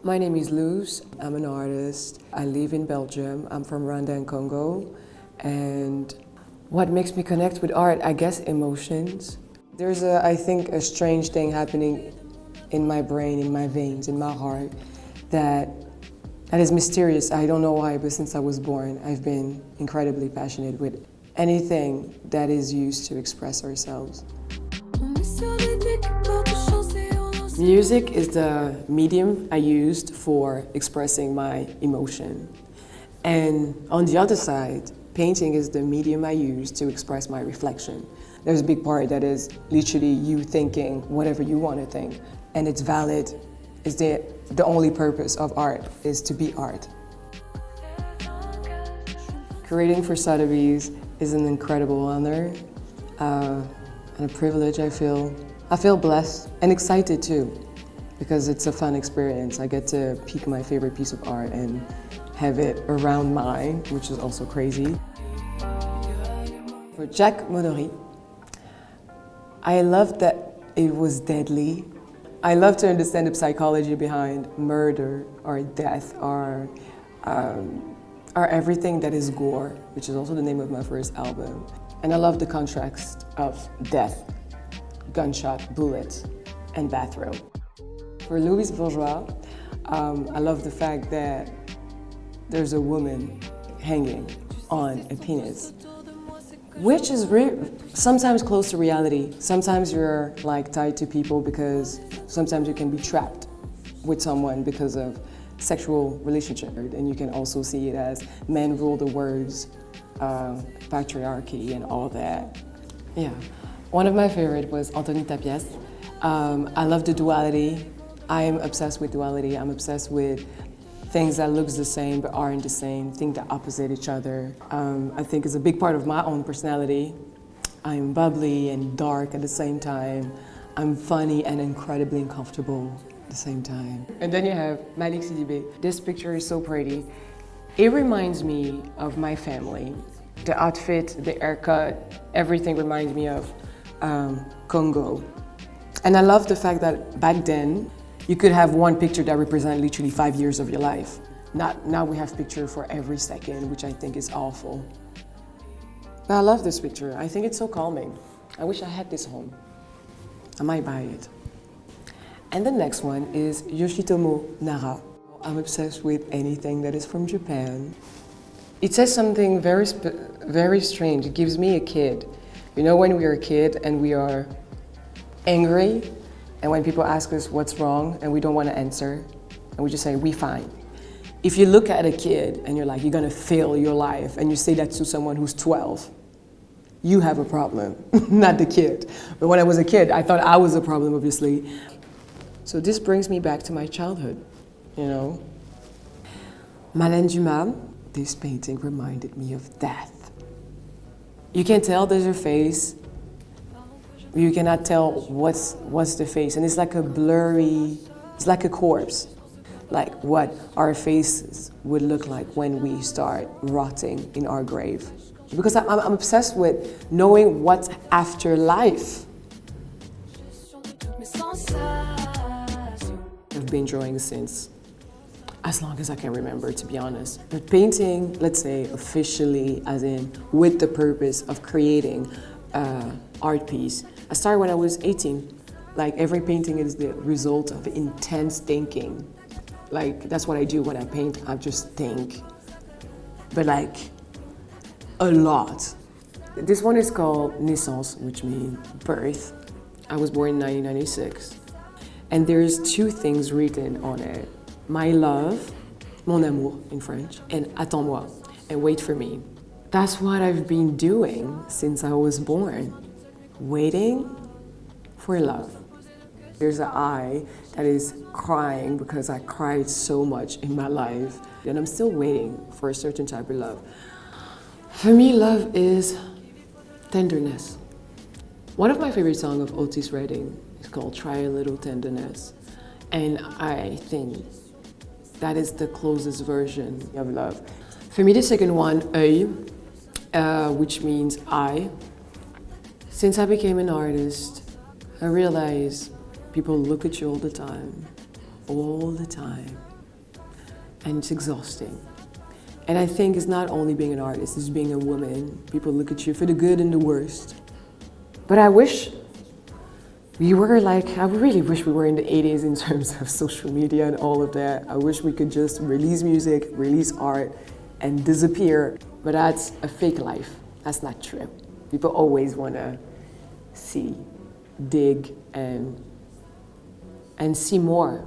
My name is Luz. I'm an artist. I live in Belgium. I'm from Rwanda and Congo. And what makes me connect with art? I guess emotions. There's I think, a strange thing happening in my brain, in my veins, in my heart, that is mysterious. I don't know why, but since I was born, I've been incredibly passionate with anything that is used to express ourselves. Music is the medium I used for expressing my emotion. And on the other side, painting is the medium I use to express my reflection. There's a big part that is literally you thinking whatever you want to think, and it's valid. It's the only purpose of art is to be art. Curating for Sotheby's is an incredible honor and a privilege. I feel blessed and excited too, because it's a fun experience. I get to pick my favorite piece of art and have it around mine, which is also crazy. For Jack Monory, I loved that it was deadly. I love to understand the psychology behind murder or death or everything that is gore, which is also the name of my first album. And I love the contrast of death, gunshot, bullet, and bathrobe. For Louise Bourgeois, I love the fact that there's a woman hanging on a penis, which is sometimes close to reality. Sometimes you're like tied to people because sometimes you can be trapped with someone because of sexual relationship. And you can also see it as men rule the words, patriarchy and all that. Yeah. One of my favorite was Anthony Tapias. I love the duality. I am obsessed with duality. I'm obsessed with things that looks the same but aren't the same, things that opposite each other. I think it's a big part of my own personality. I'm bubbly and dark at the same time. I'm funny and incredibly uncomfortable at the same time. And then you have Malik Sidibé. This picture is so pretty. It reminds me of my family. The outfit, the haircut, everything reminds me of Congo. And I love the fact that back then, you could have one picture that represents literally 5 years of your life. Now we have pictures for every second, which I think is awful. But I love this picture. I think it's so calming. I wish I had this home. I might buy it. And the next one is Yoshitomo Nara. I'm obsessed with anything that is from Japan. It says something very strange. It gives me a kid. You know when we are a kid and we are angry, and when people ask us what's wrong and we don't want to answer, and we just say, we fine. If you look at a kid and you're like, you're gonna fail your life, and you say that to someone who's 12, you have a problem, not the kid. But when I was a kid, I thought I was a problem, obviously. So this brings me back to my childhood, you know. Malène Dumas, this painting reminded me of death. You can tell there's a face. You cannot tell what's the face, and it's like a blurry, it's like a corpse, like what our faces would look like when we start rotting in our grave. Because I'm obsessed with knowing what's after life. I've been drawing since as long as I can remember, to be honest. But painting, let's say officially, as in with the purpose of creating art piece, I started when I was 18. Like every painting is the result of intense thinking. Like that's what I do when I paint, I just think. But like a lot. This one is called Naissance, which means birth. I was born in 1996. And there's two things written on it. My love, mon amour in French, and attends-moi, and wait for me. That's what I've been doing since I was born. Waiting for love. There's an eye that is crying because I cried so much in my life, and I'm still waiting for a certain type of love. For me, love is tenderness. One of my favorite songs of Otis Redding is called Try a Little Tenderness, and I think that is the closest version of love. For me, the second one, œil, which means eye. Since I became an artist, I realized people look at you all the time. and it's exhausting. And I think it's not only being an artist, it's being a woman. People look at you for the good and the worst. But I wish we were like, I really wish we were in the 80s in terms of social media and all of that. I wish we could just release music, release art, and disappear. But that's a fake life. That's not true. People always want to see, dig, and see more.